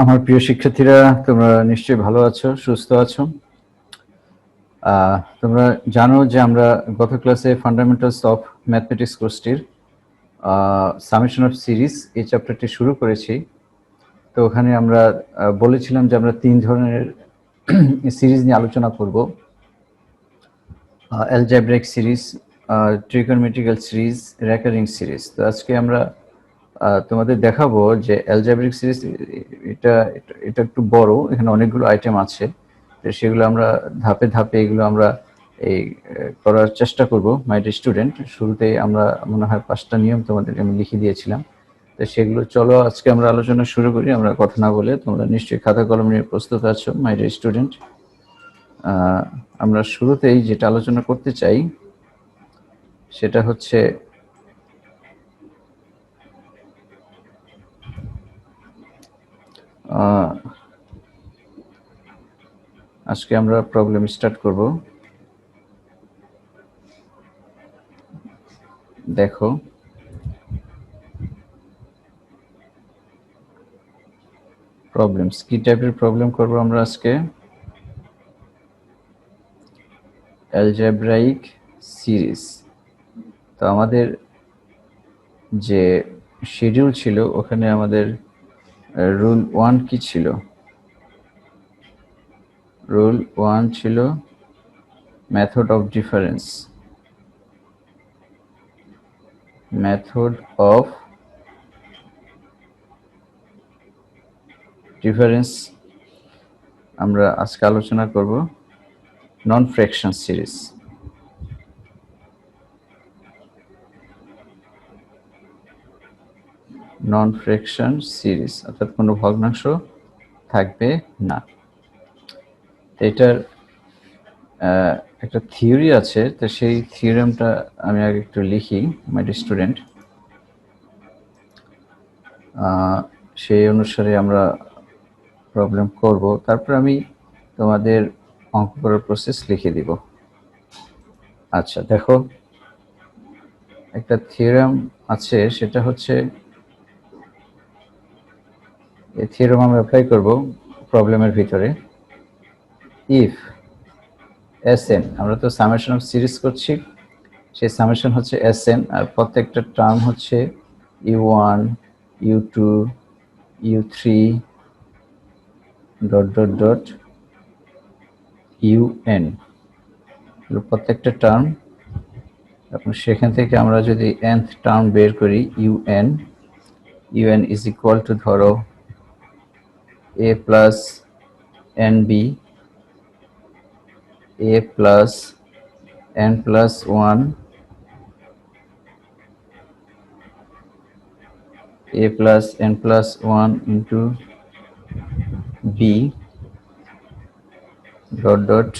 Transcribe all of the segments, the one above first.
আমার প্রিয় শিক্ষার্থীরা, তোমরা নিশ্চয়ই ভালো আছো, সুস্থ আছো। তোমরা জানো যে আমরা গত ক্লাসে ফান্ডামেন্টালস অফ ম্যাথমেটিক্স কোর্সটির সামেশন অফ সিরিজ এই চ্যাপ্টারটি শুরু করেছি। তো ওখানে আমরা বলেছিলাম যে আমরা 3 ধরনের সিরিজ নিয়ে আলোচনা করব: algebraic series, trigonometrical series, recurring series. তো আজকে আমরা তোমাদের দেখাবো যে অ্যালজেব্রিক সিরিজ এটা একটু বড়, এখানে অনেকগুলো আইটেম আছে। তো সেগুলো আমরা ধাপে ধাপে এগুলো আমরা এই করার চেষ্টা করব। মাই ডিয়ার স্টুডেন্ট, শুরুতেই আমরা মনে হয় 5টা নিয়ম তোমাদের আমি লিখে দিয়েছিলাম। তো সেগুলো চলো আজকে আমরা আলোচনা শুরু করি। আমরা কথা না বলে, তোমরা নিশ্চয়ই খাতা কলম নিয়ে প্রস্তুত আছো মাই ডিয়ার স্টুডেন্ট। আমরা শুরুতেই যেটা আলোচনা করতে চাই সেটা হচ্ছে আজকে আমরা প্রবলেম স্টার্ট করব। দেখো, প্রবলেমস কি টাইপের প্রবলেম করব আমরা আজকে? Algebraic series. তো আমাদের যে শিডিউল ছিল ওখানে আমাদের রুল 1 কি ছিল? রুল 1 ছিল method of difference. Method of difference আমরা আজকে আলোচনা করব নন ফ্র্যাকশন সিরিজ। নন ফ্র্যাকশন সিরিজ অর্থাৎ কোনো ভগ্নাংশ থাকবে না। এটার একটা থিওরি আছে, তো সেই থিওরেমটা আমি আগে একটু লিখি মাই ডিয়ার স্টুডেন্ট। সেই অনুসারে আমরা প্রবলেম করব, তারপর আমি তোমাদের অঙ্ক করার প্রসেস লিখে দিব। আচ্ছা, দেখো, একটা থিওরেম আছে, সেটা হচ্ছে এই থিওরেম আমরা অ্যাপ্লাই করব প্রবলেমের ভিতরে। ইফ Sn, আমরা তো সামেশন অফ সিরিজ করছি, সেই সামেশন হচ্ছে Sn, আর প্রত্যেকটা টার্ম হচ্ছে u1 u2 u3 dot dot dot un, প্রত্যেকটা টার্ম। এবং সেখান থেকে আমরা যদি nth টার্ম বের করি un ইজ ইকুয়াল টু, ধরো, a plus nb, a plus n plus 1, a plus n plus 1 into b dot dot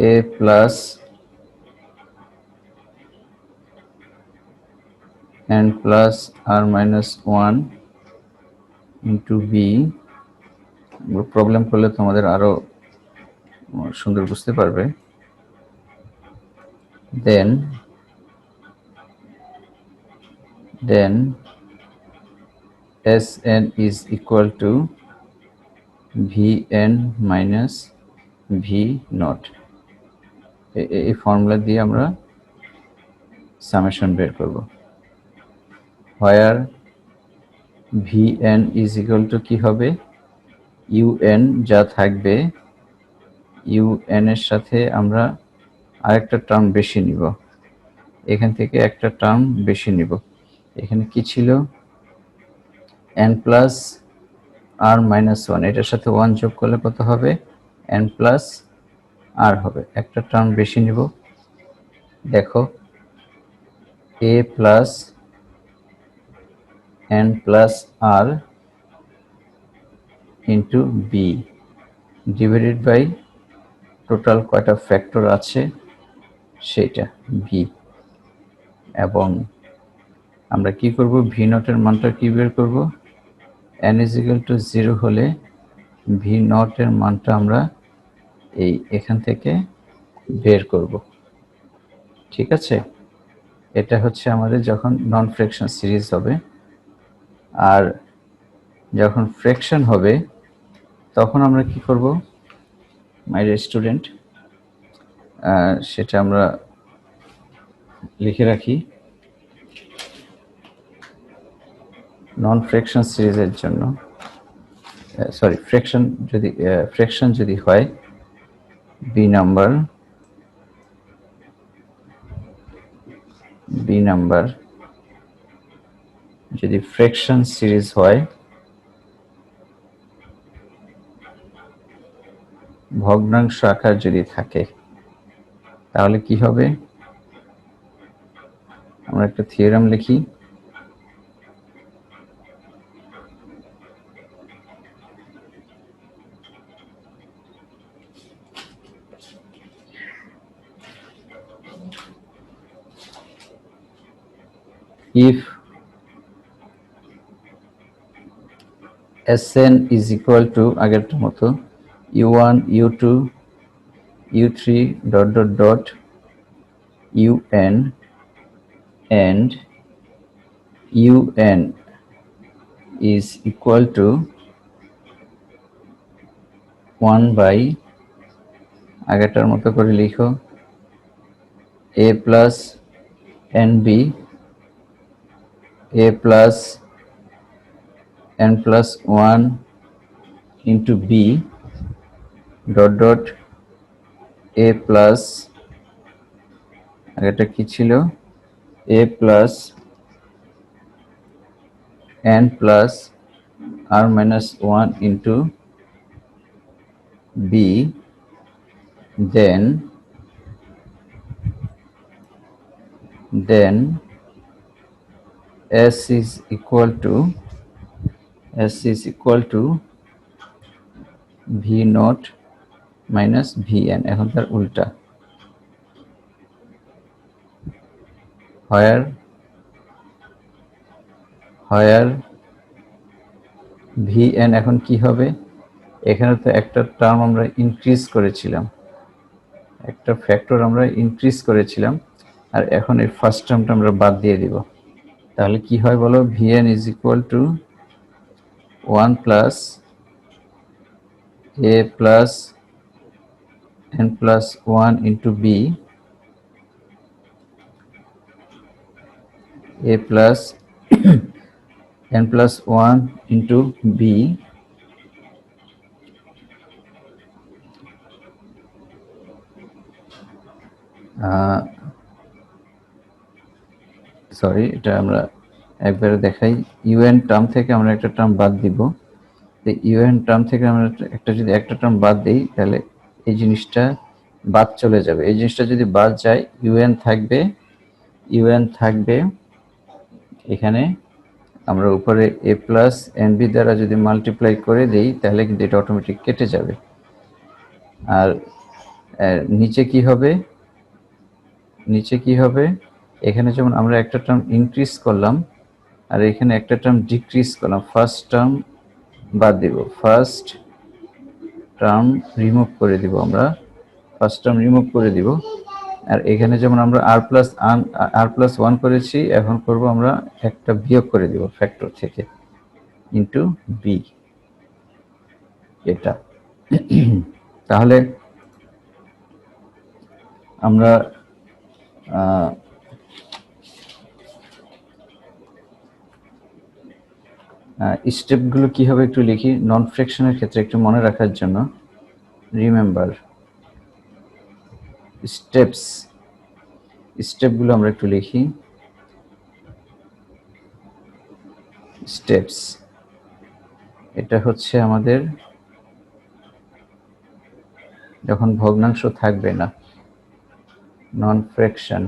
a plus n plus r minus 1 into b। Problem করলে তোমাদের আরো সুন্দর বুঝতে পারবে। দেন Sn is equal to Vn minus V naught। এই formula দিয়ে আমরা summation বের করব। Where Vn is equal to কি হবে? Un যা থাকবে, un এর সাথে আমরা আরেকটা টার্ম বেশি নিব, এখান থেকে একটা টার্ম বেশি নিব। এখানে কি ছিল? n প্লাস r মাইনাস 1, এটার সাথে 1 যোগ করলে কত হবে? n প্লাস r হবে। একটা টার্ম বেশি নিব। দেখো, a plus n plus r into b divided by total কয়টা ফ্যাক্টর আছে সেটা b। এবং আমরা কি করব? ভি নটের মানটা কি বের করব? n ইজ ইকুয়াল টু 0 হলে ভি নটের মানটা আমরা এখান থেকে বের করব। ঠিক আছে? এটা হচ্ছে আমাদের যখন নন ফ্র্যাকশন সিরিজ হবে, আর যখন ফ্র্যাকশন হবে তখন আমরা কি করব মাই স্টুডেন্ট, সেটা আমরা লিখে রাখি। নন ফ্র্যাকশন সিরিজের জন্য সরি ফ্র্যাকশন যদি হয় বি নাম্বার যদি ফ্র্যাকশন সিরিজ হয়, ভগ্নাংশ আকার যদি থাকে, তাহলে কি হবে? আমরা একটা থিওরেম লিখি। if Sn is equal to আগেরটার মতো u1 u2 u3 dot dot dot un and un is equal to 1 by আগেরটার মতো করে লিখো a plus nb a plus n plus 1 into b dot dot a plus আগেরটা কি ছিল a plus n plus r minus 1 into b, then s is equal to v naught minus vn, এখন তার উল্টা, where vn এখন কি হবে? এখানে তো একটা টার্ম আমরা ইনক্রিজ করেছিলাম, একটা ফ্যাক্টর আমরা ইনক্রিজ করেছিলাম, আর এখন এই ফার্স্ট টার্মটা আমরা বাদ দিয়ে দিব। তাহলে কি হয় বলো? vn is equal to 1 plus a plus n plus 1 into b a plus n plus 1 into b sorry, এটা আমরা একবারে দেখাই। ইউএন টার্ম থেকে আমরা একটা টার্ম বাদ দিব। ইউএন টার্ম থেকে আমরা একটা টার্ম বাদ দিই, তাহলে এই জিনিসটা বাদ চলে যাবে। এই জিনিসটা যদি বাদ যায়, ইউএন থাকবে এখানে। আমরা উপরে এ প্লাস এনবি দ্বারা যদি মাল্টিপ্লাই করে দিই, তাহলে কিন্তু এটা অটোমেটিক কেটে যাবে। আর নিচে কি হবে? এখানে যেমন আমরা একটা টার্ম ইনক্রিজ করলাম, আর এখানে একটা টার্ম ডিক্রিজ করলাম। ফার্স্ট টার্ম বাদ দিব, ফার্স্ট টার্ম রিমুভ করে দিব। আর এখানে যেমন আমরা আর প্লাস 1 করেছি, এখন করব আমরা একটা বিয়োগ করে দিব ফ্যাক্টর থেকে ইনটু বি, এটা। তাহলে আমরা স্টেপগুলো কি হবে একটু লিখি, নন ফ্র্যাকশনের ক্ষেত্রে একটু মনে রাখার জন্য। রিমেম্বার স্টেপগুলো আমরা একটু লিখি। স্টেপস, এটা হচ্ছে আমাদের যখন ভগ্নাংশ থাকবে না, নন ফ্র্যাকশন,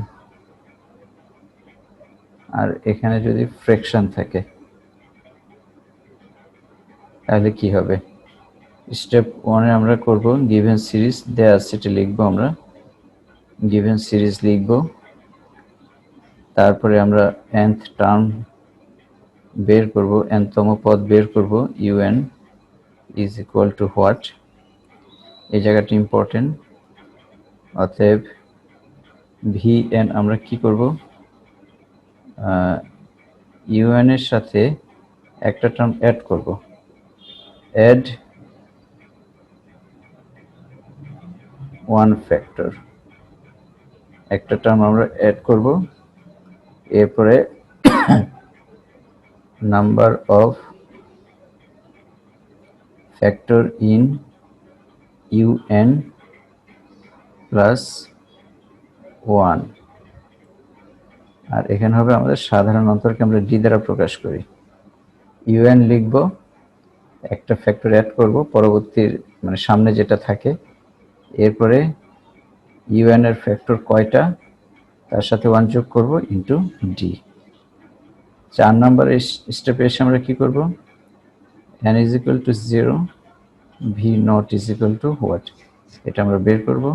আর এখানে যদি ফ্র্যাকশন থাকে, তাহলে কি হবে? স্টেপ 1 এ আমরা করব গিভেন সিরিজ দেয়া আছে, সেটা লিখবো আমরা, গিভেন সিরিজ লিখব। তারপরে আমরা nth টার্ম বের করব, nতম পদ বের করব। un is equal to what? এই জায়গাটা ইম্পর্টেন্ট। অতএব vn আমরা কি করব? ইউএন এর সাথে একটা টার্ম অ্যাড করব, অ্যাড ওয়ান ফ্যাক্টর, একটা টার্ম আমরা অ্যাড করব, এরপরে number of factor in un plus one, আর এখানে হবে আমাদের সাধারণ অন্তরকে আমরা ডি দ্বারা প্রকাশ করি। ইউএন লিখব, একটা ফ্যাক্টর অ্যাড করব পরবর্তীর মানে সামনে যেটা থাকে, এরপরে ইউএন এর ফ্যাক্টর কয়টা তার সাথে ওয়ান যোগ করব ইন্টু ডি। 4 নম্বর স্টেপে এসে আমরা কি করব, n is equal to 0, v not is equal to what, এটা আমরা বের করব।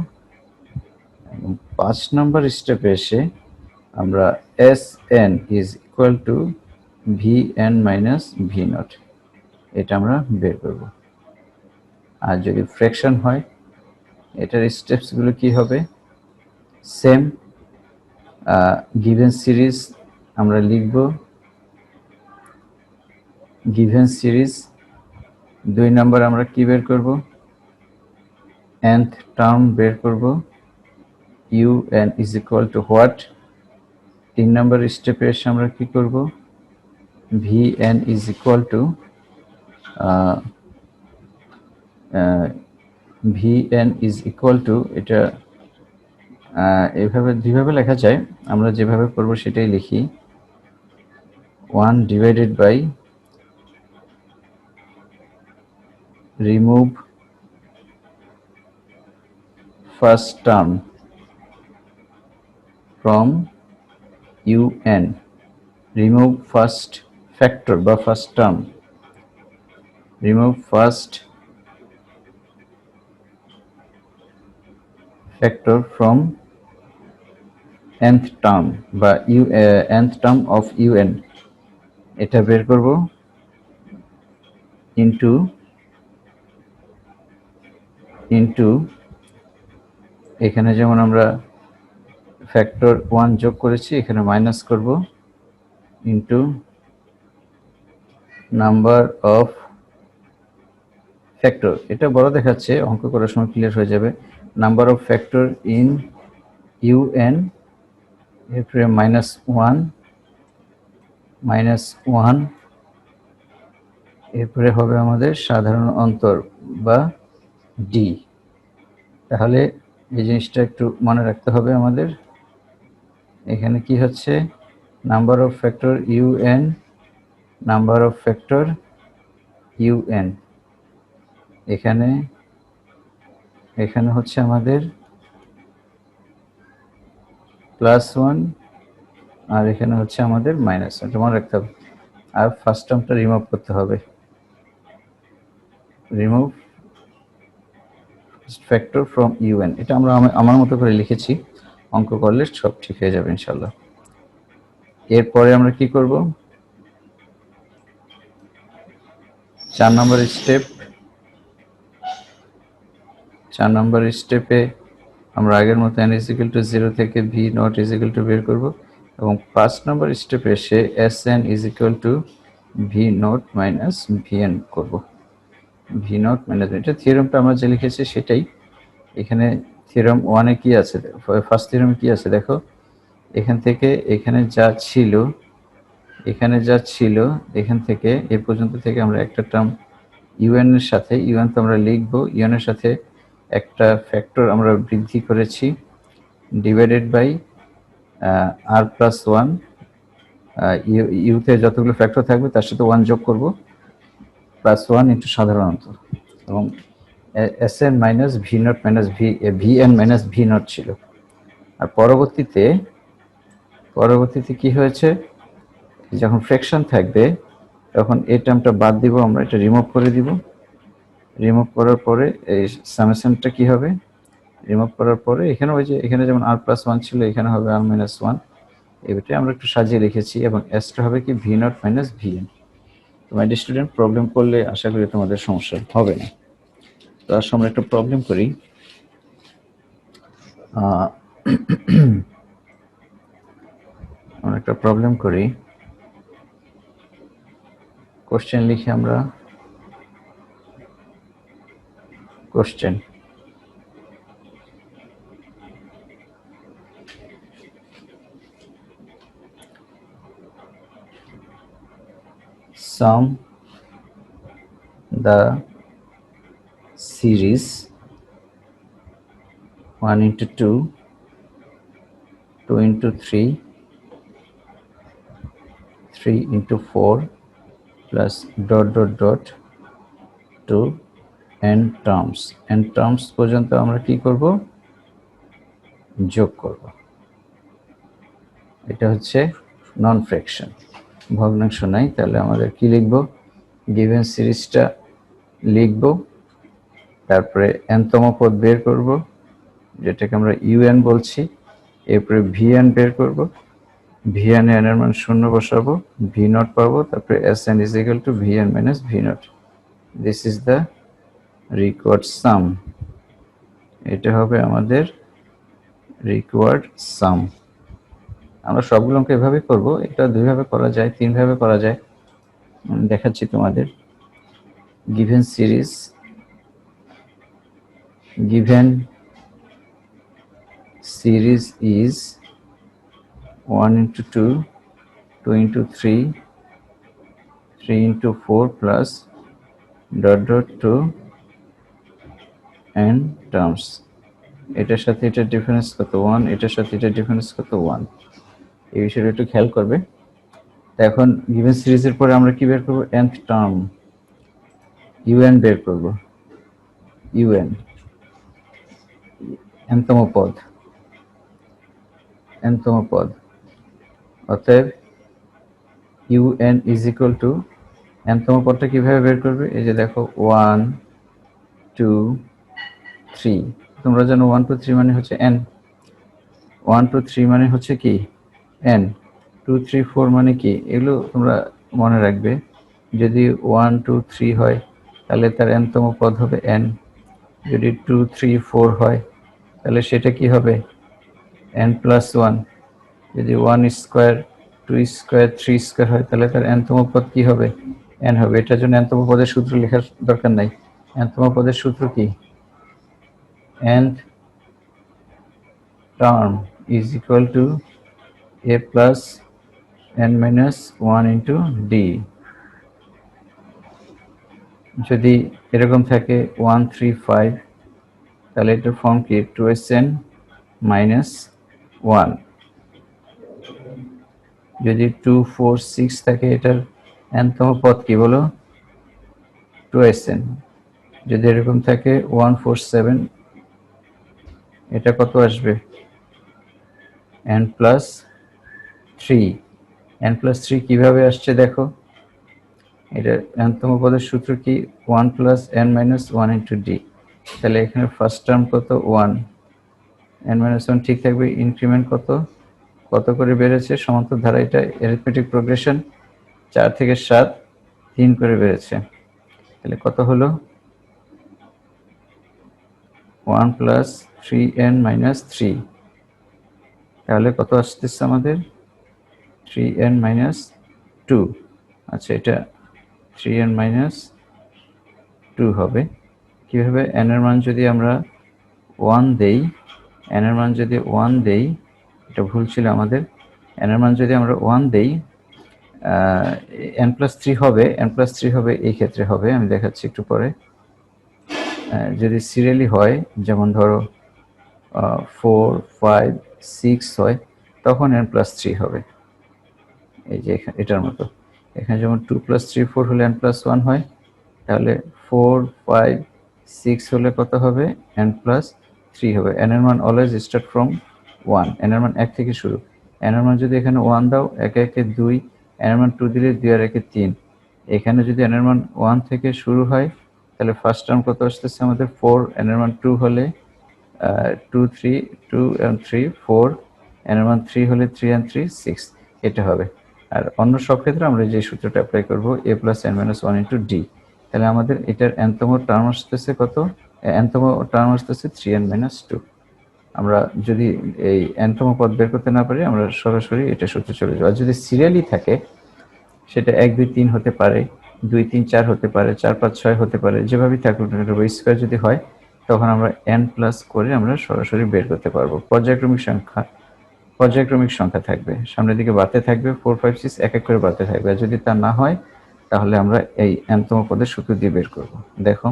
5 নম্বর স্টেপে এসে আমরা sn is equal to vn minus v not, এটা আমরা বের করব। আর যদি ফ্র্যাকশন হয় এটার স্টেপসগুলো কি হবে, সেম গিভেন সিরিজ আমরা লিখব, গিভেন সিরিজ 2 নম্বর আমরা কি বের করব, nth টার্ম বের করব, un is equal to what। 3 নম্বর স্টেপে এসে আমরা কি করব, vn is equal to vn is equal to, এটা এইভাবে দুইভাবে লেখা যায়, আমরা যেভাবে করব সেটাই লিখি, 1 divided by remove first term from un, remove first factor বা first term, remove first factor from nth term বা nth term of un, এটা বের করব ইনটু এখানে যেমন আমরা ফ্যাক্টর 1 যোগ করেছি এখানে মাইনাস করব ইনটু নাম্বার অফ ফ্যাক্টর, এটা বড় দেখাচ্ছে, অঙ্ক করার সময় ক্লিয়ার হয়ে যাবে, number of factor in UN, এরপরে -1, এরপরে হবে আমাদের সাধারণ অন্তর বা ডি। তাহলে এই জিনিসটা একটু মনে রাখতে হবে আমাদের, এখানে কি হচ্ছে, number of factor UN, number of factor UN, এখানে হচ্ছে আমাদের +1 আর এখানে হচ্ছে আমাদের -1, এটা মনে রাখতে হবে। আর ফার্স্ট টার্মটা রিমুভ করতে হবে, রিমুভ ফ্যাক্টর ফ্রম ইউএন, এটা আমরা আমার মতো করে লিখেছি, অঙ্ক করলে সব ঠিক হয়ে যাবে ইনশাল্লাহ। এরপরে আমরা কি করব, 4 নম্বর স্টেপে আমরা আগের মতো n is equal to 0 থেকে v not is equal to বের করব, এবং 5 নম্বর স্টেপে এসে sn is equal to v not minus vn করব, v not minus, এটা থিওরেমটা আমরা যে লিখেছি সেটাই। এখানে থিওরেম 1 এ কি আছে, ফার্স্ট থিওরেমে কি আছে দেখো, এখান থেকে এখানে যা ছিল, এখান থেকে এ পর্যন্ত থেকে আমরা একটা টার্ম ইউএন এর সাথে, ইউএন তো আমরা লিখবো, ইউএন এর সাথে একটা ফ্যাক্টর আমরা বৃদ্ধি করেছি, ডিভাইডেড বাই r+1, ইউতে যতগুলো ফ্যাক্টর থাকবে তার সাথে 1 যোগ করব, +1 ইন্টু সাধারণ অন্তর, এবং sn minus V naught minus vn minus V naught ছিল। আর পরবর্তীতে কি হয়েছে, যখন ফ্র্যাকশন থাকবে তখন এই টার্মটা বাদ দিব, আমরা এটা রিমুভ করে দিব, রিমুভ করার পরে এই সামেশনটা কি হবে, রিমুভ করার পরে এখানে ওই যে এখানে যেমন r+1 ছিল এখানে হবে r-1, এইটা আমরা একটু সাজিয়ে লিখেছি, এবং এসটা হবে কি ভি নট মাইনাস ভিএন। তো মাই স্টুডেন্ট, প্রবলেম করলে আশা করি তোমাদের সমস্যা হবে না। তো আসলে আমরা একটা প্রবলেম করি, আমরা একটা প্রবলেম করি, কোশ্চেন লিখি আমরা, question sum the series 1 into 2, 2 into 3, 3 into 4 plus dot dot dot to n terms পর্যন্ত আমরা কি করব, যোগ করব। এটা হচ্ছে নন ফ্র্যাকশন, ভগ্নাংশ নাই। তাহলে আমাদের কি লিখব, গিভেন সিরিজটা লিখব, তারপরে nতম পদ বের করব যেটাকে আমরা un বলছি, এরপরে vn বের করব, vn এর মান 0 বসাবো, v0 পাবো, তারপরে sn is equal to vn minus v0. This is the required sum. এটা হবে আমাদের রিকোয়ার্ড সাম। আমরা সবগুলোকে এভাবে করব, এটা দুইভাবে করা যায়, তিনভাবে করা যায়, দেখাচ্ছি তোমাদের। Given series, given series is 1 into 2, 2 into 3, 3 into 4 plus dot dot to n terms. এটার সাথে এটার ডিফারেন্স কত, 1, এটার সাথে এটার ডিফারেন্স কত, 1। এই বিষয়টা একটু খেয়াল করবে। এখন গিভেন সিরিজের পরে আমরা কি বের করব, nth টার্ম un বের করব, un nতম পদ, nতম পদ। অতএব un is equal to, nতম পদটা কিভাবে বের করবে, এই যে দেখো 1 2 3, তোমরা জানো 1 2 3 মানে হচ্ছে n, 1 2 3 মানে হচ্ছে কি n, 2 3 4 মানে কি, এগুলো তোমরা মনে রাখবে। যদি 1 2 3 হয় তাহলে তার nতম পদ হবে n, যদি 2 3 4 হয় তাহলে সেটা কি হবে n plus 1, যদি 1 স্কয়ার 2 স্কয়ার 3 স্কয়ার হয় তাহলে তার nতম পদ কি হবে, n হবে। এটার জন্য nতম পদের সূত্র লেখার দরকার নাই। nতম পদের সূত্র কি, nth term is equal to a plus n minus 1 into d। যদি এরকম থাকে 1 3 5 তাহলে এটার ফর্ম কি 2sn minus 1। যদি 2 4 6 থাকে এটার nতম পদ কি বলো, 2sn। যদি এরকম থাকে 1 4 7 এটা কত আসবে, n plus 3। n plus 3 কিভাবে আসছে দেখো, এটা nতম পদের সূত্র কি 1 plus n minus 1 into d। তাহলে এখানে ফার্স্ট টার্ম কত 1, n minus 1 ঠিক থাকবে, ইনক্রিমেন্ট কত কত করে বেড়েছে, সমান্তর ধারা এটা অ্যারিথমেটিক প্রোগ্রেশন, 4 থেকে 7 3 করে বেড়েছে। তাহলে কত হলো 1 plus 3n minus 3, তাহলে কত আসতেছে আমাদের 3n minus 2। আচ্ছা, এটা 3n minus 2 হবে। কিভাবে, n এর মান যদি আমরা 1 দেই, n এর মান যদি 1 দেই, এটা ভুল ছিল আমাদের, n এর মান যদি আমরা 1 দেই n plus 3 হবে, n plus 3 হবে এই ক্ষেত্রে হবে, আমি দেখাচ্ছি একটু পরে। যদি সিরিয়ালি হয়, যেমন ধরো 4 5 6 হয়, তখন n plus 3 হবে, এই যে এটার মতো। এখানে যেমন 2 plus 3 4 হলে n plus 1 হয়, তাহলে 4 5 6 হলে কত হবে, n plus 3 হবে। n এর মান অলওয়েজ স্টার্ট ফ্রম 1, n এর মান 1 থেকে শুরু। n এর মান যদি এখানে 1 দাও, 1 1 2, n এর মান 2 দিলে 2 আর 1 3। এখানে যদি n এর মান 1 থেকে শুরু হয় তাহলে ফার্স্ট টার্ম কত আসতেছে আমাদের 4, n এর মান 2 হলে 2 3 2 and 3 4, n এর মান 3 হলে 3 and 3 6, এটা হবে। আর অন্য সব ক্ষেত্রে আমরা যে সূত্রটা অ্যাপ্লাই করব a plus n minus 1 into d। তাহলে আমাদের এটার nতম টার্ম আসতেছে কত, nতম টার্ম আসতেছে 3n minus 2। আমরা যদি এই nতম পদ বের করতে না পারি আমরা সরাসরি এটা সূত্রে চলে যাব। আর যদি সিরিয়ালি থাকে সেটা 1 2 3 হতে পারে, 2 3 4 হতে পারে, 4 5 6 হতে পারে, যেভাবেই থাকুক না কেন স্কয়ার যদি হয় তখন আমরা n প্লাস করে আমরা সরাসরি বের করতে পারবো। পর্যায়ক্রমিক সংখ্যা থাকবে, সামনের দিকে বাড়তে থাকবে, 4 5 6 এক এক করে বাড়তে থাকবে। আর যদি তা না হয় তাহলে আমরা এই nতম পদের সূত্র দিয়ে বের করব। দেখো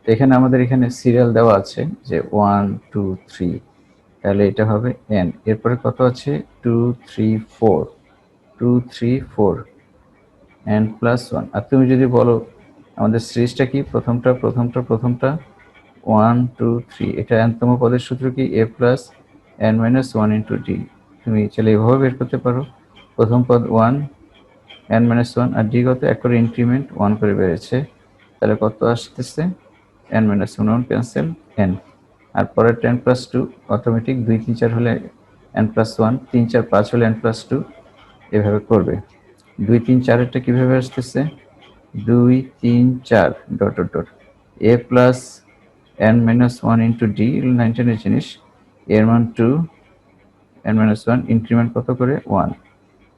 তো এখানে আমাদের এখানে সিরিয়াল দেওয়া আছে যে 1 2 3, তাহলে এটা হবে n। এরপরে কত আছে 2 3 4, 2 3 4 n প্লাস 1। আর তুমি যদি বলো আমাদের সিরিজটা কি, প্রথমটা 1 2 3, এটা nতম পদের সূত্র কি a plus n minus 1 into d। তুমি চাইলে এভাবে বের করতে পারো, প্রথম পদ 1 n মাইনাস 1 আর d কত এক করে ইনক্রিমেন্ট 1 করে বেড়েছে, তাহলে কত আসতেছে n মাইনাস 1 1 ক্যান্সেল n। আর পরের 10 প্লাস 2 অটোমেটিক 2 3 4 হলে n প্লাস 1, 3 4 5 হলে n প্লাস 2, এভাবে করবে। 2 3 4 এরটা কিভাবে আসতেছে 2 3 4 dot dot dot a plus n minus 1 into d, 19 এর জিনিস, এর মান 2 n মাইনাস 1 ইনক্রিমেন্ট কত করে 1,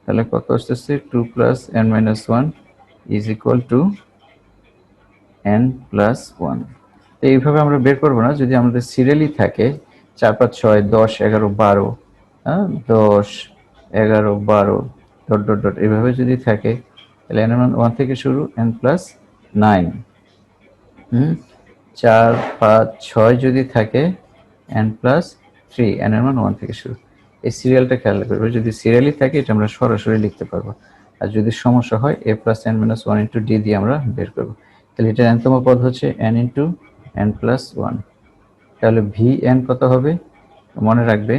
তাহলে কত আসতেছে 2 plus n minus 1 is equal to n plus 1। তো এইভাবে আমরা বের করবো না, যদি আমাদের সিরিয়ালি থাকে 4 5 6 10 11 12, হ্যাঁ 10 11 12 ডট ডট ডট এইভাবে যদি থাকে তাহলে n মান 1 থেকে শুরু n প্লাস 9, 4 5 6 যদি থাকে n প্লাস 3, n এর মান 1 থেকে শুরু। এই সিরিয়ালটা খেয়াল করবে, যদি সিরিয়ালি থাকে এটা আমরা সরাসরি লিখতে পারবো। আর যদি সমস্যা হয় a plus n minus 1 into d দিয়ে আমরা বের করবো। তাহলে এটার nতম পদ হচ্ছে n ইন্টু n প্লাস 1। তাহলে vn কত হবে মনে রাখবে,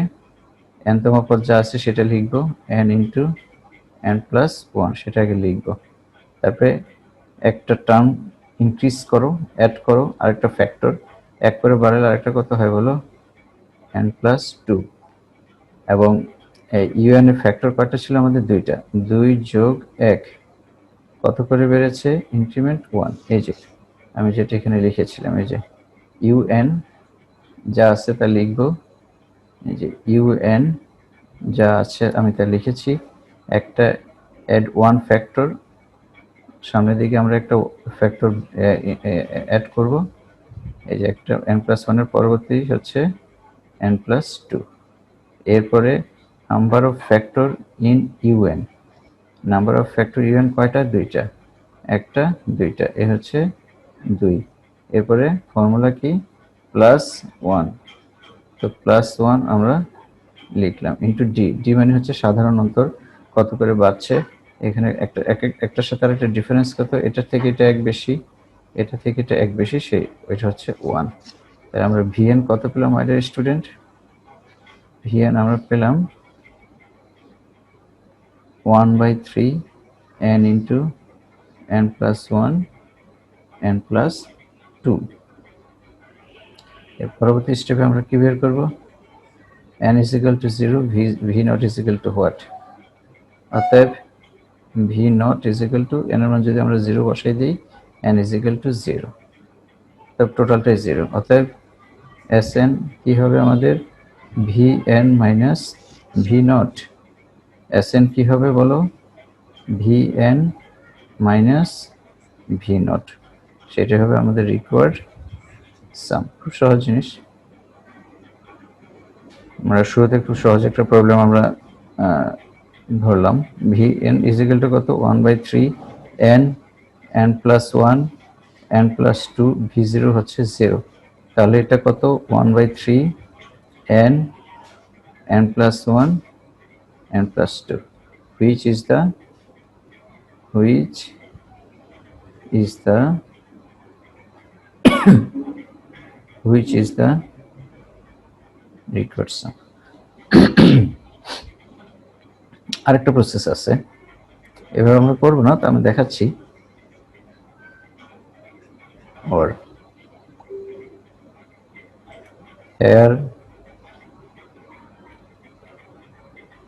nতম পদ যা আছে সেটা লিখবো n ইন্টু n প্লাস 1, সেটা আগে লিখবো। তারপরে একটা টার্ম ইনক্রিজ করো, অ্যাড করো, আরেকটা ফ্যাক্টর এক করে বাড়ালে আরেকটা কত হয় বলো n প্লাস 2। এবং ইউএন এর ফ্যাক্টর কয়টা ছিল আমাদের দুইটা, 2 যোগ 1 কত করে বেড়েছে ইনক্রিমেন্ট 1। এই যে আমি যেটা এখানে লিখেছিলাম, এই যে ইউএন যা আছে তা লিখবো, এই যে ইউএন যা আছে আমি তা লিখেছি। একটা অ্যাড 1 ফ্যাক্টর, সামনের দিকে আমরা একটা ফ্যাক্টর অ্যাড করব, এই যে একটা n প্লাস 1 এর পরবর্তী হচ্ছে n প্লাস 2। এরপরে number of factor in UN, number of factor UN কয়টা দুইটা, একটা দুইটা, এ হচ্ছে 2। এরপরে ফর্মুলা কি প্লাস 1, তো প্লাস 1 আমরা লিখলাম ইন্টু ডি, ডি মানে হচ্ছে সাধারণ অন্তর কত করে বাড়ছে, এখানে একটার সাথে আরেকটা ডিফারেন্স কত, এটা থেকে এটা এক বেশি, এটা থেকে এটা এক বেশি, সেই ওইটা হচ্ছে 1। তাহলে আমরা ভিএন কত পেলাম আমাদের স্টুডেন্ট, ভিএন আমরা পেলাম 1/3 n into n plus 1 n plus 2। এর পরবর্তী স্টেপে আমরা কি বের করব, n is equal to 0, v not is equal to what, অতএব v not is equal to n এর মান যদি আমরা 0 বসাই দিই n is equal to 0, তবে টোটালটাই 0। অতএব sn কি হবে আমাদের vn minus v not, sn কি হবে বলো vn মাইনাস v not, সেটা হবে আমাদের রিকোয়ার্ড সাম। খুব সহজ জিনিস, আমরা শুরুতে খুব সহজ একটা প্রবলেম আমরা ধরলাম। vn ইজ ইকুয়াল টু কত 1/3 n n plus 1 n plus 2, v0 হচ্ছে 0, তাহলে এটা কত 1/3 n n plus 1 n plus 2, which is the required sum। আরেকটা প্রসেস আছে, এভাবে আমরা করবো না, তো আমি দেখাচ্ছি। or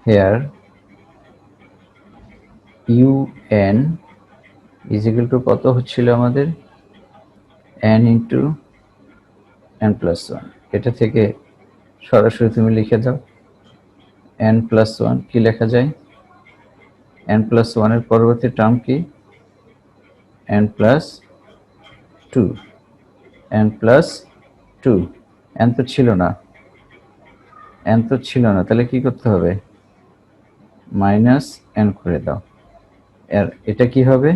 here un is equal to কত হচ্ছিল আমাদের n ইন্টু n প্লাস 1, এটা থেকে সরাসরি তুমি লিখে দাও n+1 কি লেখা যায় n+1 এর পরবর্তী টার্ম কি n+2 n+2 n তো ছিল না তাহলে কি করতে হবে -n করে দাও আর এটা কি হবে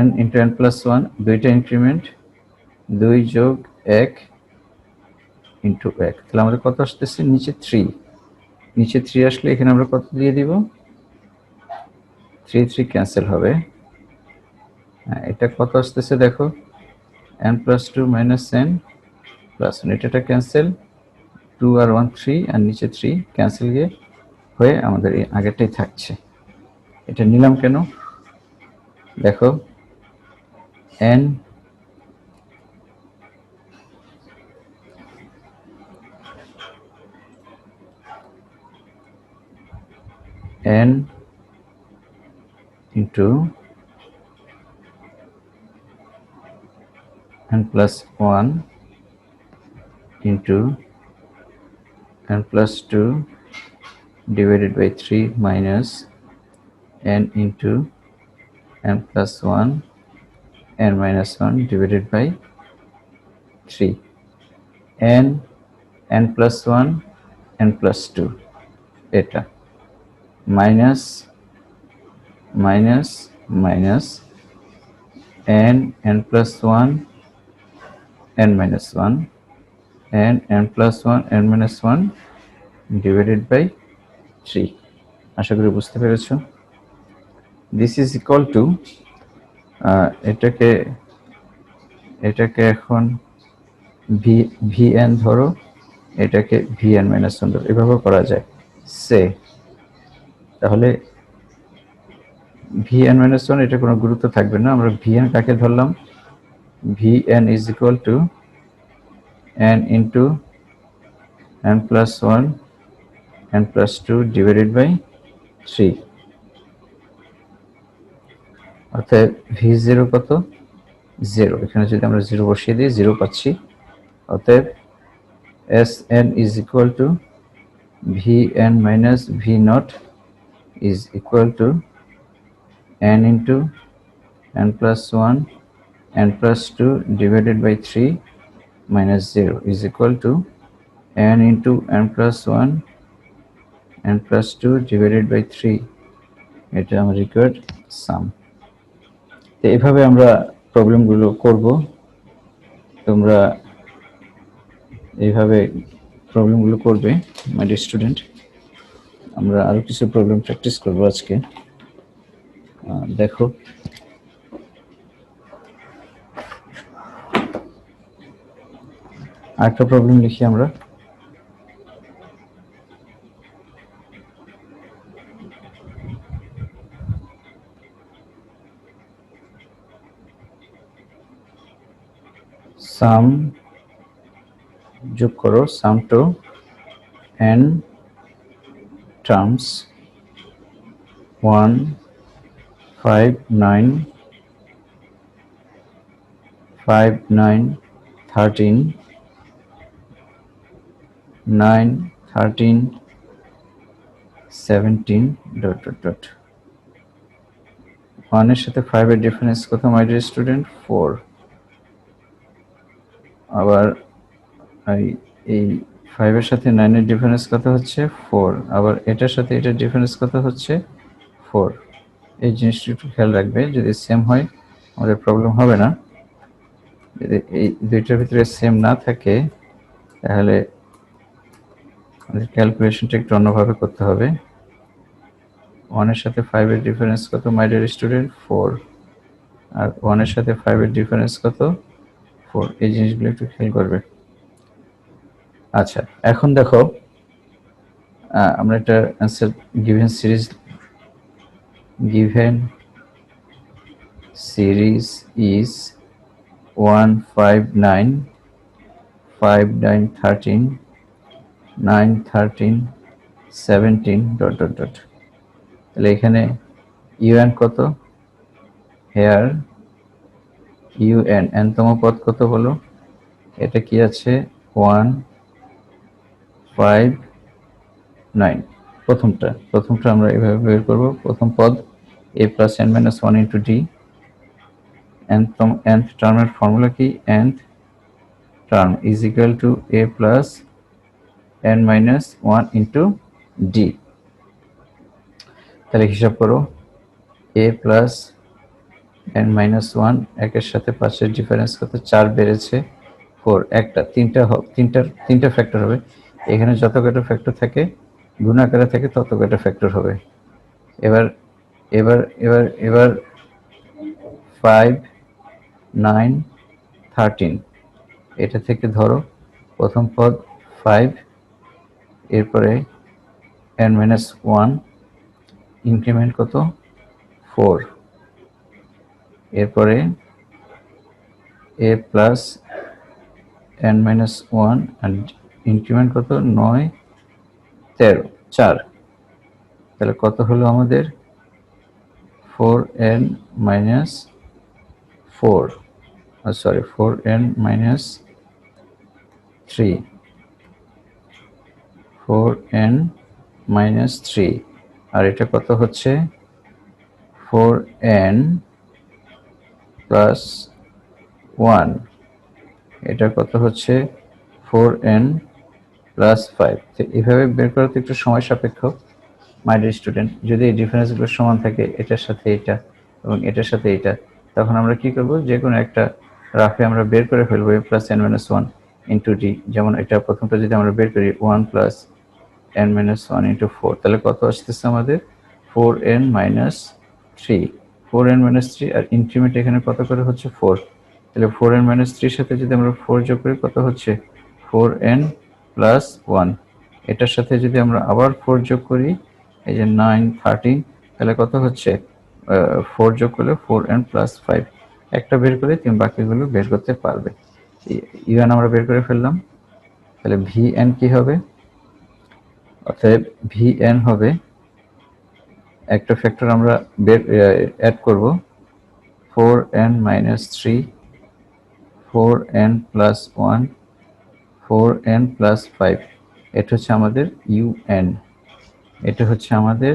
n × n+1 দুইটা ইনক্রিমেন্ট 2 + 1 × 1 তাহলে আমাদের কত আসতেছে নিচে 3 আসলে এখানে আমরা কত দিয়ে দিব 3 ক্যান্সেল হবে এটা কত আসতেছে দেখো n+2 - n+1 এটা ক্যান্সেল 2 আর 1 3 আর নিচে 3 ক্যান্সেল গিয়ে হয়ে আমাদের এই আগেরটাই থাকছে এটা নিলাম কেন দেখো n into n+1 into n+2 divided by 3 minus n into n+1 n-1 divided by 3 n+1 n+2 এটা minus n+1 n-1 n+1 n-1 divided by 3 আশা করি বুঝতে পেরেছো this is equal to এটাকে এখন vn ধরো এটাকে vn-1 ধরো এভাবে করা যায় সে তাহলে vn-1 এটা কোনো গুরুত্ব থাকবে না আমরা vn কাকে ধরলাম vn is equal to n into n+1 n+2 divided by 3 অর্থাৎ v0 কত 0 এখানে যদি আমরা 0 বসিয়ে দিই 0 পাচ্ছি অতএব Sn is equal to Vn minus V0 is equal to n into n+1 n+2 divided by 3 minus 0 is equal to n into n+1 n+2 divided by 3 এটা আমার রিকোয়ার্ড সাম তো এইভাবে আমরা প্রবলেমগুলো করব তোমরা এইভাবে প্রবলেমগুলো করবে মাই ডিয়ার স্টুডেন্ট আমরা আরো কিছু প্রবলেম প্র্যাকটিস করব আজকে দেখো আরেকটা প্রবলেম লিখি আমরা সাম যোগ করো সাম two n terms 1 5 9 5 9 13 9 13 17 dot dot dot 1 এর সাথে 5 এর ডিফারেন্স কত মাই ডিয়ার স্টুডেন্ট 4 আবার এই 5 এর সাথে 9 এর ডিফারেন্স কত হচ্ছে 4 আবার এটার সাথে এটার ডিফারেন্স কত হচ্ছে 4 এই জিনিসটা একটু খেয়াল রাখবে যদি সেম হয় আমাদের প্রবলেম হবে না যদি এই দুইটার ভিতরে সেম না থাকে তাহলে আমাদের ক্যালকুলেশনটা একটু অন্যভাবে করতে হবে 1 এর সাথে 5 এর ডিফারেন্স কত মাই ডিয়ার স্টুডেন্ট 4 আর 1 এর সাথে 5 এর ডিফারেন্স কত 4 এই জিনিসগুলো একটু খেয়াল করবে আচ্ছা এখন দেখো আমরা একটা answer given series is 1 5 9 5 9 13 9 13 17 dot dot dot তাহলে এখানে un কত here un n তম পদ কত বলো এটা কি আছে 1 5 9 প্রথমটা আমরা এভাবে বের করব প্রথম পদ a plus n minus 1 into d nth টার্মের ফর্মুলা কি nth term is equal to a plus n minus 1 into d তাহলে হিসাব করো a plus n minus 1 একের সাথে 5 এর ডিফারেন্স কত 4 বেড়েছে 4 একটা তিনটা ফ্যাক্টর হবে এখানে যত কটা ফ্যাক্টর থাকে গুণ আকারে থাকে তত কটা ফ্যাক্টর হবে এবার এবার এবার এবার 5 9 13 এটা থেকে ধরো প্রথম পদ 5 এরপরে n minus 1 ইনক্রিমেন্ট কত 4 এরপরে a plus n minus 1 R increment কত 9 13 4 তাহলে কত হলো আমাদের 4n minus 4 sorry 4n minus 3 4n minus 3 আর এটা কত হচ্ছে 4n plus 1 এটা কত হচ্ছে 4n plus 5 তো এইভাবে বের করা তো একটু সময় সাপেক্ষ মাই ডিয়ার স্টুডেন্ট যদি এই ডিফারেন্সগুলো সমান থাকে এটার সাথে এটা এবং এটার সাথে এটা তখন আমরা কি করব যে কোনো একটা রাফে আমরা বের করে ফেলবো a plus n minus 1 into d যেমন এটা প্রথমটা যদি আমরা বের করি 1 plus n minus 1 into 4 তাহলে কত আসতেছে আমাদের 4n minus 3 4n minus 3 আর ইনক্রিমেন্ট এখানে কত করে হচ্ছে 4 তাহলে 4n minus 3 এর সাথে যদি আমরা 4 যোগ করি কত হচ্ছে 4n plus 1 এটার সাথে যদি আমরা আবার 4 যোগ করি এই যে 9 13 তাহলে কত হচ্ছে 4 যোগ করলে 4n plus 5 একটা বের করে তুমি বাকিগুলো বের করতে পারবে ইউএন আমরা বের করে ফেললাম তাহলে vn কি হবে অতএব vn হবে একটা ফ্যাক্টর আমরা অ্যাড করব 4n minus 3 4n plus 1 4n plus 5 এটা হচ্ছে আমাদের un এটা হচ্ছে আমাদের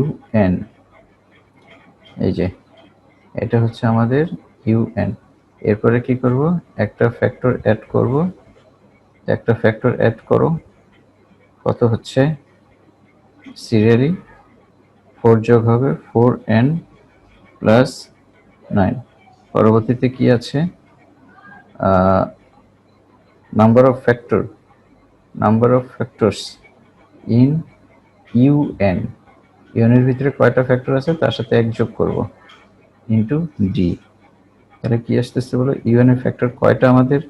un এই যে এটা হচ্ছে আমাদের un এরপরে কি করব একটা ফ্যাক্টর অ্যাড করো কত হচ্ছে সিরিয়ালি 4 যোগ হবে 4n plus 9 পরবর্তীতে কি আছে number of factors in un এর ভিতরে কয়টা ফ্যাক্টর আছে তার সাথে এক যোগ করব ইনটু d তাহলে কি আসতেছে বলো un এর ফ্যাক্টর কয়টা আমাদের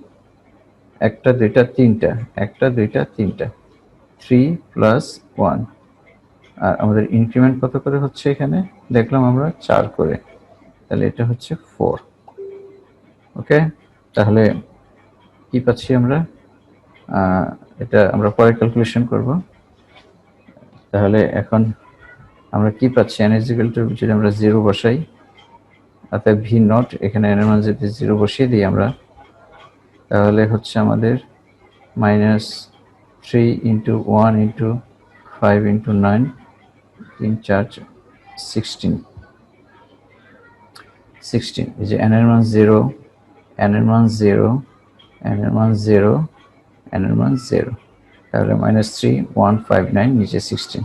একটা দুইটা তিনটা 3 plus 1 আর আমাদের ইনক্রিমেন্ট কত করে হচ্ছে এখানে দেখলাম আমরা 4 করে তাহলে এটা হচ্ছে 4 ওকে তাহলে কি পাচ্ছি আমরা এটা আমরা পরে ক্যালকুলেশন করব তাহলে এখন আমরা কি পাচ্ছি n = যদি আমরা 0 বসাই অর্থাৎ v নট এখানে n এর মান যদি 0 বসিয়ে দিই আমরা তাহলে হচ্ছে আমাদের -3 into 1 into 5 into 9 3 4 16 এই যে n এর মান 0 n এর মান 0 n এর মান 0 n এর মান 0 তাহলে -3 159 নিচে 16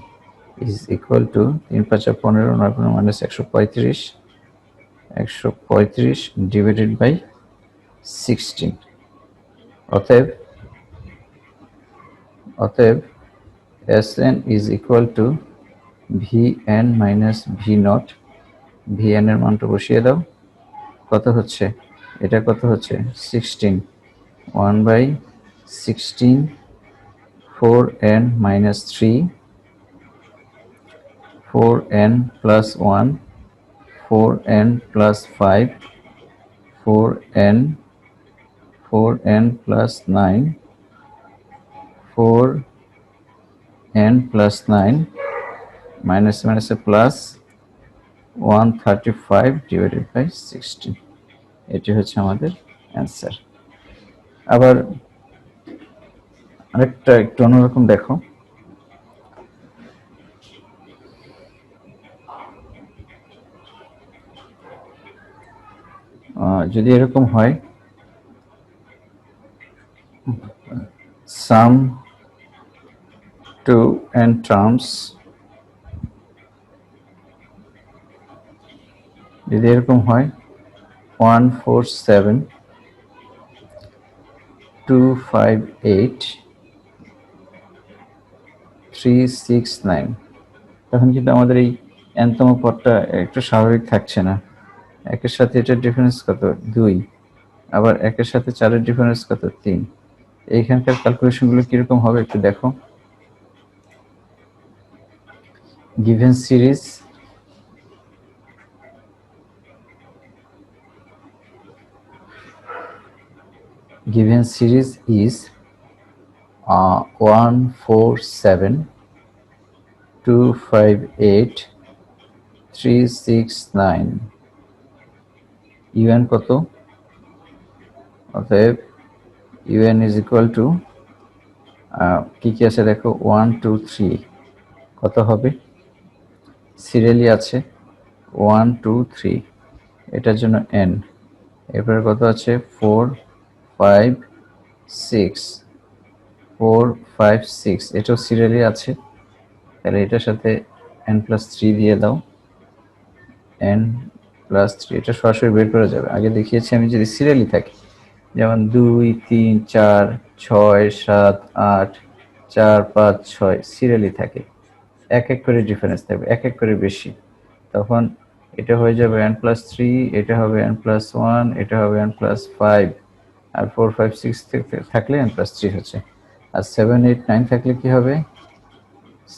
is equal to 3 5 15 9 -135 divided by 16 অতএব Sn is equal to Vn minus V naught Vn এর মানটা বসিয়ে দাও কত হচ্ছে এটা কত হচ্ছে 16 1 by 16 4n minus 3 4n plus 1 4n plus 5 4n plus 9 4n plus 9 minus a plus 135 divided by 16 এটি হচ্ছে আমাদের অ্যান্সার আবার আরেকটা একটু অন্যরকম দেখো, যদি এরকম হয় sum to n terms, যদি এরকম হয় 147 258 369, তখন কিন্তু আমাদের এই nতম পদটা একটু স্বাভাবিক থাকছে না। একের সাথে এটার ডিফারেন্স কত? 2। আবার একের সাথে 4-এর ডিফারেন্স কত? 3। এইখানকার ক্যালকুলেশনগুলো কিরকম হবে একটু দেখো। given series is 147 258 369, un কত? অতএব un is equal to কি কি আছে দেখো, 1 2 3 কত হবে? সিরিয়ালি আছে 1 2 3, এটার জন্য n। এরপরে কত আছে? 4 5 6 4 5 6, এটাও সিরিয়ালি আছে। তাহলে এটার সাথে n+3 দিয়ে দাও, n+3, এটা সরাসরি বের করা যাবে। আগে দেখিয়েছি আমি, যদি সিরিয়ালি থাকে যেমন 2 3 4 6 7 8 4 5 6 সিরিয়ালি থাকে, এক এক করে ডিফারেন্স থাকবে, এক এক করে বেশি, তখন এটা হয়ে যাবে n+3, এটা হবে n+1, এটা হবে n+5, আর 4 5 6 থাকলে n+3 হচ্ছে। আর 7 8 9 থাকলে কি হবে?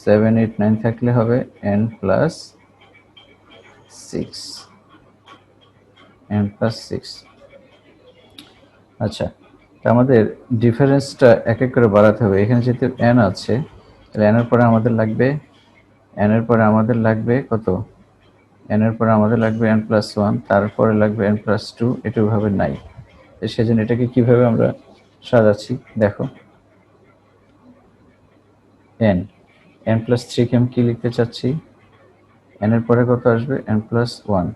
7 8 9 থাকলে হবে n+6, n+6। আচ্ছা, আমাদের ডিফারেন্সটা এক এক করে বাড়াতে হবে। এখানে যেহেতু n আছে, তাহলে n এর পরে আমাদের লাগবে কত? n এর পরে আমাদের লাগবে n+1, তারপরে লাগবে n+2, এটা ভাবে নাই। সেজন্য এটাকে কিভাবে আমরা সাজাচ্ছি দেখো, n+3 কে আমি কি লিখতে চাচ্ছি? n এর পরে কত আসবে? n+1,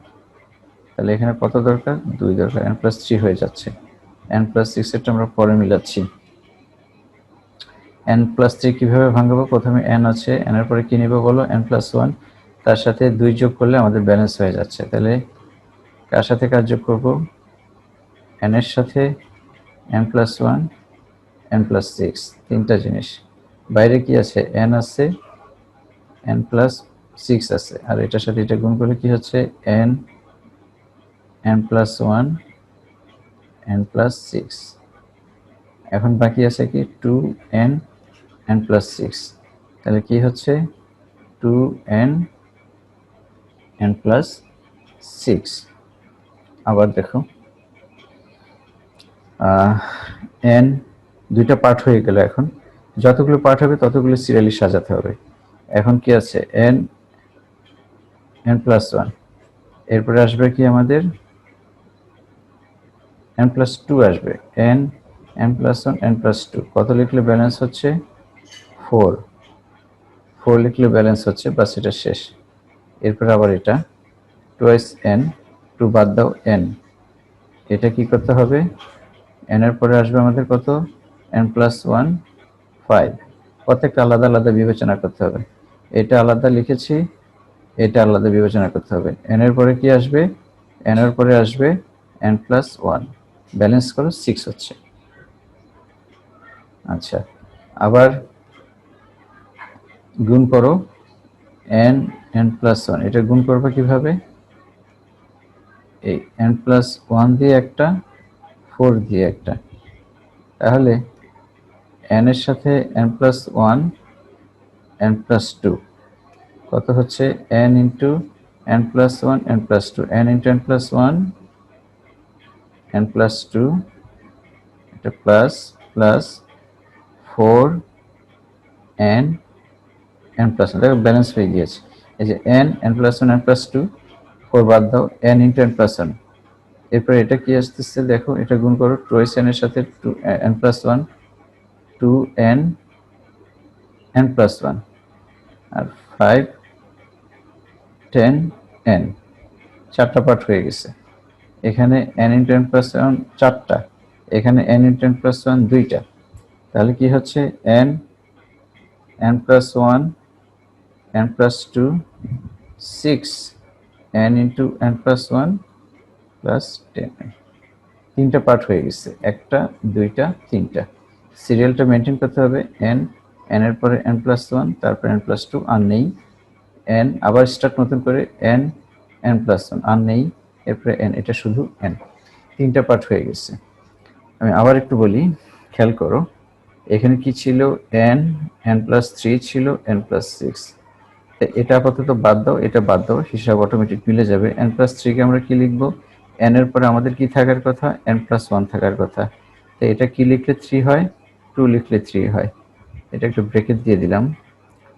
তাহলে এখানে কত দরকার? 2 দরকার, n+3 হয়ে যাচ্ছে। n+6 এরটা আমরা পরে মিলাচ্ছি। n+3 কিভাবে ভাঙাবো? প্রথমে n আছে, n এর পরে কি নিব বলো? n+1, তার সাথে 2 যোগ করলে আমাদের ব্যালেন্স হয়ে যাচ্ছে। তাহলে কার সাথে কার যোগ করব? n এর সাথে n+1 n+6, তিনটা জিনিস। বাইরে কি আছে? n আছে, n+6 আছে, আর এটার সাথে এটা গুণ করলে কি হচ্ছে? n+1 n+6। এখন বাকি আছে কি? 2n n+6, তাহলে কি হচ্ছে? 2n n+6। আবার দেখো, n দুইটা পার্ট হয়ে গেল। এখন যতগুলো পার্ট হবে ততগুলো সিরিয়ালি সাজাতে হবে। এখন কি আছে? n+1, এরপরে আসবে কি আমাদের? n+2 আসবে, n+1 n+2, কত লিখলে ব্যালেন্স হচ্ছে? 4 লিখলে ব্যালেন্স হচ্ছে, বাস এটা শেষ। এরপরে আবার এটা টুয়াইস n, 2 বাদ দাও n, এটা কি করতে হবে? n এর পরে আসবে আমাদের কত? n+1 5, প্রত্যেকটা আলাদা আলাদা বিবেচনা করতে হবে। এটা আলাদা লিখেছি, এটা আলাদা বিবেচনা করতে হবে। n এর পরে কি আসবে? n এর পরে আসবে n+1, ব্যালেন্স করো 6 হচ্ছে। আচ্ছা, আবার গুণ করো n+1, এটা গুণ করবে কিভাবে? এই n+1 দিয়ে একটা, 4 দিয়ে একটা, তাহলে n এর সাথে n+1 n+2 কত হচ্ছে? n into n+1 n+2, n into n+1 n+2, এটা প্লাস প্লাস 4 n n+1, দেখো ব্যালেন্স হয়ে গিয়েছে। এই যে n n+1 n+2, 4 বাদ দাও, n ইন্টু n+1, এরপরে এটা কি আসতেছে দেখো, এটা গুণ করো টুয়াইস n এর সাথে n+1, 2n n প্লাস 1 আর 5 10 n, চারটা পার্ট হয়ে গেছে। এখানে n ইন্টু n প্লাস 1 চারটা, এখানে n ইন্টু n প্লাস 1 দুইটা। তাহলে কি হচ্ছে n n plus 1 n plus 2 6 n into n plus 1 plus 10n, তিনটা পার্ট হয়ে গেছে, একটা দুইটা তিনটা। সিরিয়ালটা মেনটেন করতে হবে, n n এর পরে n প্লাস 1, তারপর n প্লাস 2 আর নেই, n আবার স্টার্ট নতুন করে n n প্লাস 1 আর নেই, এরপরে n, এটা শুধু n, তিনটা পার্ট হয়ে গেছে। আমি আবার একটু বলি, খেয়াল করো, এখানে কি ছিল n n প্লাস 3 ছিল n প্লাস 6, এটা আপাতত বাদ দাও, এটা বাদ দাও, হিসাব অটোমেটিক মিলে যাবে। n প্লাস 3 কে আমরা কি লিখবো, n এর পরে আমাদের কি থাকার কথা, n প্লাস 1 থাকার কথা। তো এটা কি লিখলে 3 হয়, 2 লিখলে 3 হয়, এটা একটু ব্রেকেট দিয়ে দিলাম।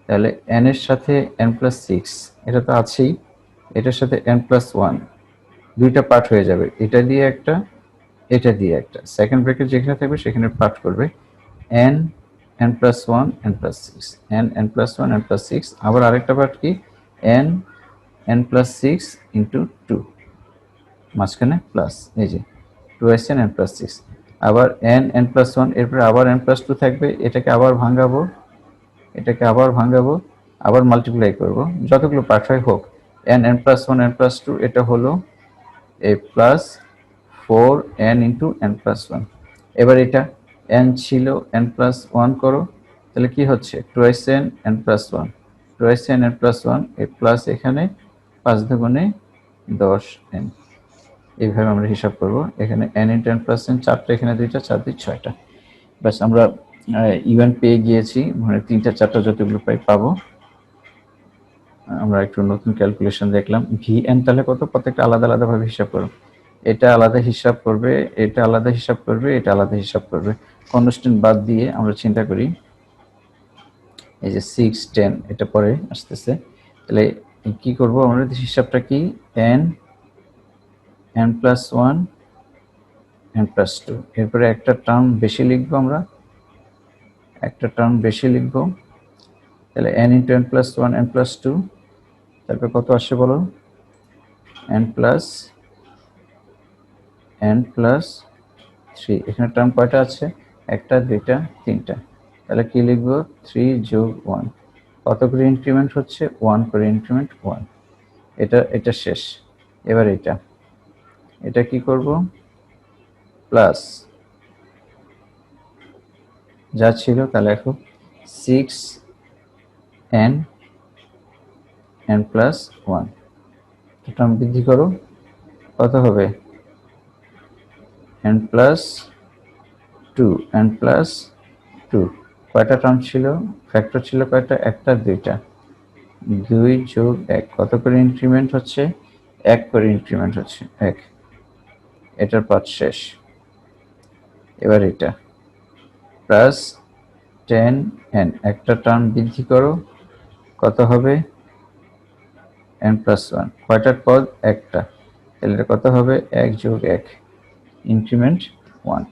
তাহলে n এর সাথে n প্লাস 6 এটা তো আছেই, এটার সাথে n প্লাস 1 দুইটা পার্ট হয়ে যাবে, এটা দিয়ে একটা এটা দিয়ে একটা, সেকেন্ড ব্রেকেট যেখানে থাকবে সেখানে পার্ট করবে n n plus 1 n plus 6, n n plus 1 n plus 6, আবার আরেকটা পার্ট কি n n প্লাস 6 ইন্টু 2, মাঝখানে প্লাস, এই যে 2n n প্লাস 6, আবার n n প্লাস 1, এরপরে আবার n প্লাস 2 থাকবে, এটাকে আবার ভাঙাবো, এটাকে আবার ভাঙাবো, আবার মাল্টিপ্লাই করব, যতগুলো পার্ট হয় হোক, n n plus 1 n plus 2, এটা হলো a plus 4n into n plus 1। এবার এটা n ছিল n প্লাস 1 করো, তাহলে কি হচ্ছে 2n n plus 1, 2n n plus 1, এ প্লাস এখানে 5 দুগুণে 10n, এইভাবে আমরা হিসাব করব। এখানে n into n plus n চারটা, এখানে দুইটা, 4 2 6টা, ব্যাস আমরা ইভেন পেয়ে গিয়েছি, মানে 3টা 4টা যতগুলো পাই পাবো। আমরা একটু নতুন ক্যালকুলেশন দেখলাম, vn তাহলে কত, প্রত্যেকটা আলাদা আলাদা ভাবে হিসাব করো, এটা আলাদা হিসাব করবে, এটা আলাদা হিসাব করবে, এটা আলাদা হিসাব করবে, কনস্ট্যান্ট বাদ দিয়ে আমরা চিন্তা করি, এই যে 6 10 এটা পরে আসতেছে, তাহলে কি করব আমরা, হিসাবটা কি n n plus 1 n plus 2, এরপরে একটা টার্ম বেশি লিখবো, আমরা একটা টার্ম বেশি লিখবো, তাহলে n into n plus 1 n plus 2, তারপর কত আসছে বলো, n প্লাস 3, এখানে টার্ম কয়টা আছে, একটা দুইটা তিনটা, তাহলে কি লিখবো 3 যোগ 1, কত করে ইনক্রিমেন্ট হচ্ছে 1 করে ইনক্রিমেন্ট 1, এটা শেষ। এবার এটা কি করব, প্লাস যা ছিল তাহলে এখন 6n n প্লাস 1, টার্ম বৃদ্ধি করো, কত হবে n প্লাস 2, n প্লাস 2, কয়টা টার্ম ছিল, ফ্যাক্টর ছিল কয়টা, একটা দুইটা, 2 যোগ 1, কত করে ইনক্রিমেন্ট হচ্ছে 1 করে ইনক্রিমেন্ট হচ্ছে 1, এটার পার্ট শেষ। এবার এটা প্লাস 10n, একটা টার্ম বৃদ্ধি করো, কত হবে n প্লাস 1, কয়টার পদ, একটা, তাহলে এটা কত হবে 1 যোগ 1, ইনক্রিমেন্ট 1।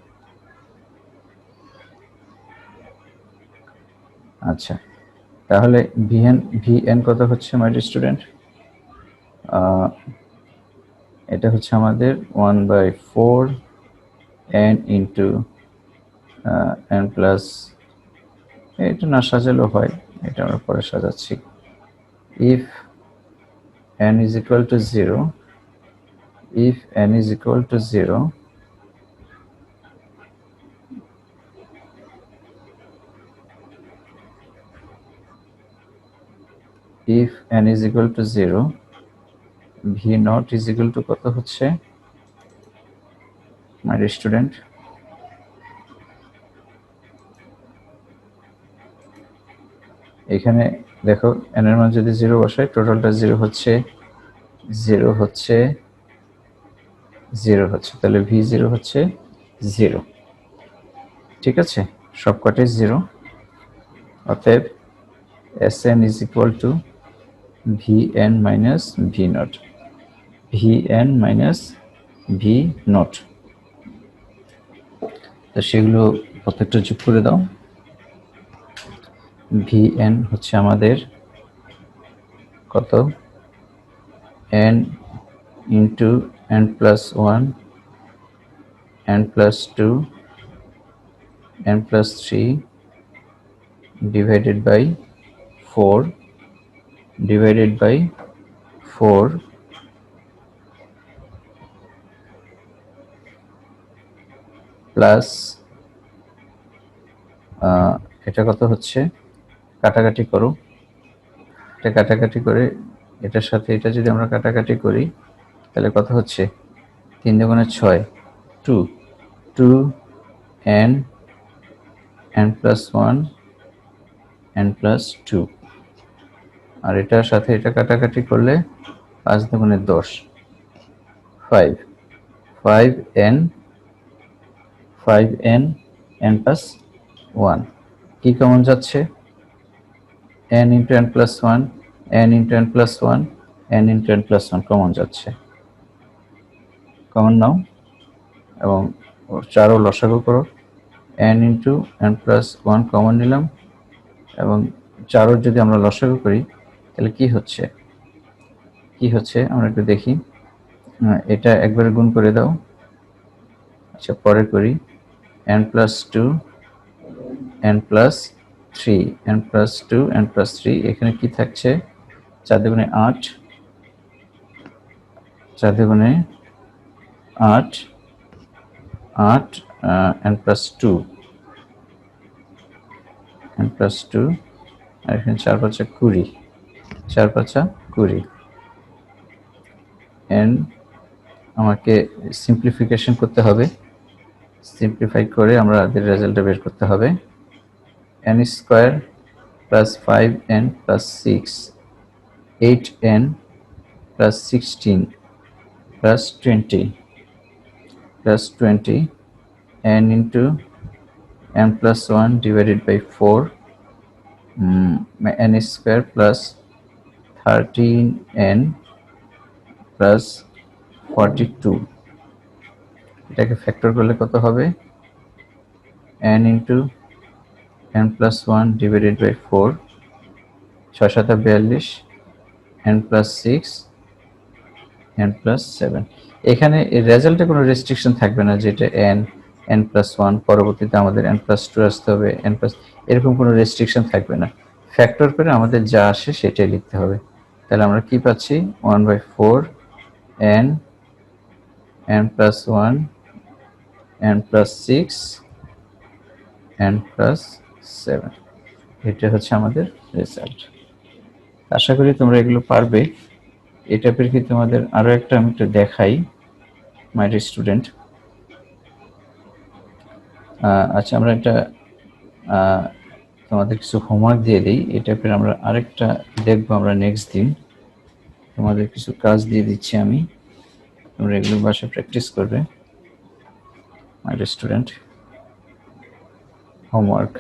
আচ্ছা, তাহলে vn কত হচ্ছে মাই স্টুডেন্ট, এটা হচ্ছে আমাদের 1/4 n ইন্টু n প্লাস, এটা না সাজালেও হয়, এটা আমরা পরে সাজাচ্ছি। if n is equal to 0, if n is equal to 0, if n is equal to 0, v naught is equal to কত হচ্ছে মাই স্টুডেন্ট, এখানে দেখো n এর মান যদি 0 বসাই, টোটালটা 0 হচ্ছে 0 হচ্ছে 0 হচ্ছে, তাহলে v0 হচ্ছে 0, ঠিক আছে, সবকটাই 0, অতএব Sn is equal to Vn minus V naught, Vn minus V naught, তো সেগুলো প্রত্যেকটা যোগ করে দাও। vn হচ্ছে আমাদের কত n into n plus 1 n plus 2 n plus 3 divided by 4 divided by 4 plus এটা কত হচ্ছে কাটাকাটি করো, এটা কাটাকাটি করে এটার সাথে এটা যদি আমরা কাটাকাটি করি তাহলে কত হচ্ছে 3 দুগুণে 6 2 2 n n plus 1 n plus 2 আর এটার সাথে এটা কাটাকাটি করলে 5 দুগুণে 10 5 5n 5n n plus 1 কি কমন যাচ্ছে n into n plus 1 n into n plus 1 n into n plus 1 common যাচ্ছে, কমন নাও এবং 4 ও লসাগু করো n into n plus 1 common নিলাম এবং 4 ও যদি আমরা লসাগু করি তাহলে কি হচ্ছে আমরা একটু দেখি, এটা একবারে গুণ করে দাও, আচ্ছা পরে করি n plus 2 n plus 3 n plus 2 n plus 3 এখানে কি থাকছে 4 দুগুণে 8 4 দুগুণে 8 8 n plus 2 n plus 2 আর এখানে 4 5 20 4 5 20 n আমাকে সিম্পলিফিকেশন করতে হবে, সিম্পলিফাই করে আমরা এর রেজাল্টটা বের করতে হবে n square plus 5n plus 6 8n plus 16 plus 20 n into n plus 1 divided by 4 n square plus 13n plus 42 এটাকে ফ্যাক্টর করলে কত হবে n into n plus 1 divided by 4 6 7 42 n plus 6 n plus 7 এখানে এর রেজাল্টে কোনো রেস্ট্রিকশন থাকবে না যেটা n n plus 1 পরবর্তীতে আমাদের n plus 2 আসতে হবে n plus এরকম কোনো রেস্ট্রিকশন থাকবে না, ফ্যাক্টর করে আমাদের যা আসে সেটাই লিখতে হবে। তাহলে আমরা কি পাচ্ছি 1/4 n n plus 1 n plus 6 n plus 7 এটা হচ্ছে আমাদের রেজাল্ট। আশা করি তোমরা এগুলো পারবে। এই টাইপের কি তোমাদের আরো একটা আমি একটু দেখাই মাই ডিয়ার স্টুডেন্ট। আচ্ছা আমরা এটা তোমাদের কিছু হোমওয়ার্ক দিয়ে দিই, এই টাইপের আমরা আরেকটা দেখবো আমরা নেক্সট দিন। তোমাদের কিছু কাজ দিয়ে দিচ্ছি আমি, তোমরা এগুলো বাসায় প্র্যাকটিস করবে my dear student. Homework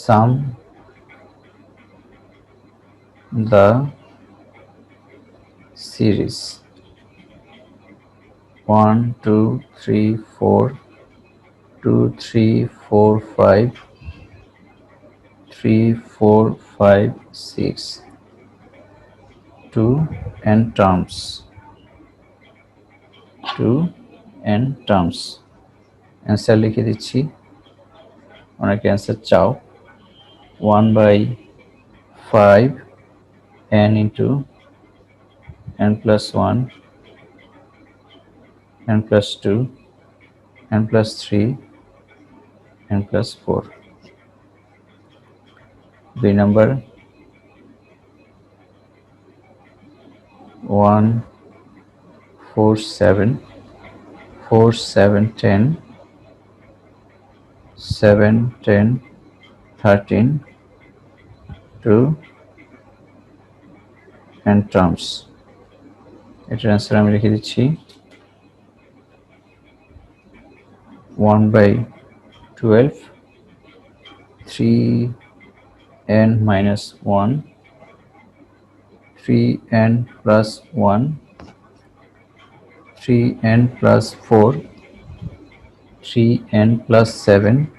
sum the series 1 2 3 4 2 3 4 5 3 4 5 6 2 n terms 2 n terms answer লিখে দিচ্ছি, অনেকে অ্যান্সার চাও 1/5 n into n plus 1 n plus 2 n plus 3 n plus 4 2 number 1 4 7 4 7 10 7 10 13 2 and terms এটার অ্যান্সার আমি লিখে দিচ্ছি 1/12 3n minus 1 3n plus 1 3n plus 4, 3n plus 7,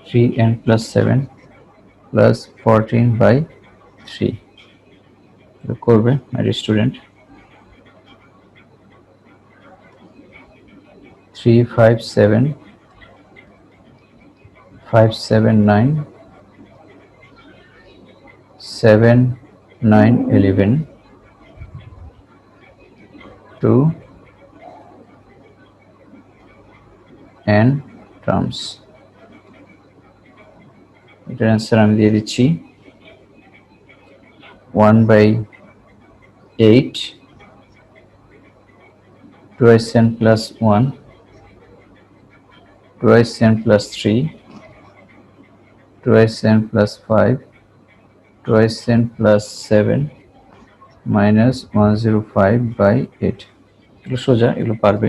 3n plus 7 plus 14 by 3 করবে my student 3 5 7 5 7 9 7 9 11 2 n terms এটার answer আমি দিয়ে দিচ্ছি 1 by 8 twice n plus 1 twice n plus 3 twice n plus 5 twice n plus 7 minus 105 by 8 এগুলো সোজা এগুলো পারবে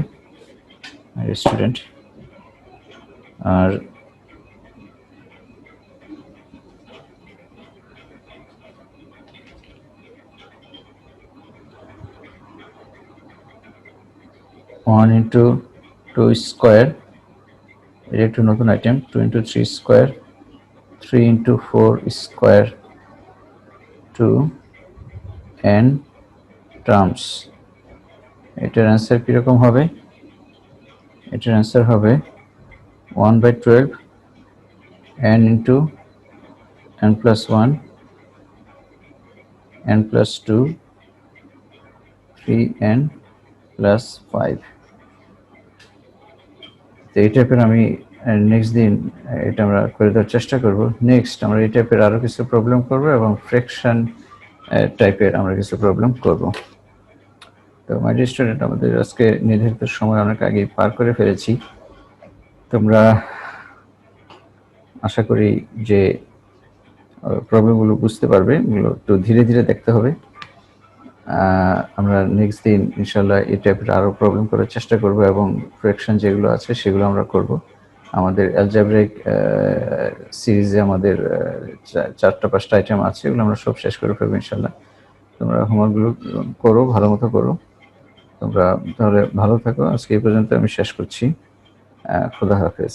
student আর one into 2 square এটা একটু নতুন item 2 into 3 square 3 into 4 square 2 n terms এটার অ্যান্সার কিরকম হবে এটার অ্যান্সার হবে 1 by 12 n into n plus 1 n plus 2 3n plus 5 তো এই টাইপের আমি নেক্সট দিন এটা আমরা করে দেওয়ার চেষ্টা করব নেক্সট আমরা এই টাইপের আরো কিছু প্রবলেম করব এবং ফ্র্যাকশন টাইপের আমরা কিছু প্রবলেম করব তো মাই ডিয়ার স্টুডেন্ট আমাদের আজকে নির্ধারিত সময় অনেক আগে পার করে ফেলেছি তোমরা আশা করি যে প্রবলেমগুলো বুঝতে পারবে এগুলো একটু ধীরে ধীরে দেখতে হবে আমরা নেক্সট দিন ইনশাআল্লাহ এই টাইপের আরো প্রবলেম করার চেষ্টা করব এবং ফ্র্যাকশন যেগুলো আছে সেগুলো আমরা করব আমাদের অ্যালজেব্রিক সিরিজে আমাদের 4টা 5টা আইটেম আছে এগুলো আমরা সব শেষ করে ফেলবো ইনশাআল্লাহ তোমরা হোমওয়ার্কগুলো করো ভালোমতো করো তোমরা তাহলে ভালো থাকো আজকে এই পর্যন্ত আমি শেষ করছি খোদা হাফেজ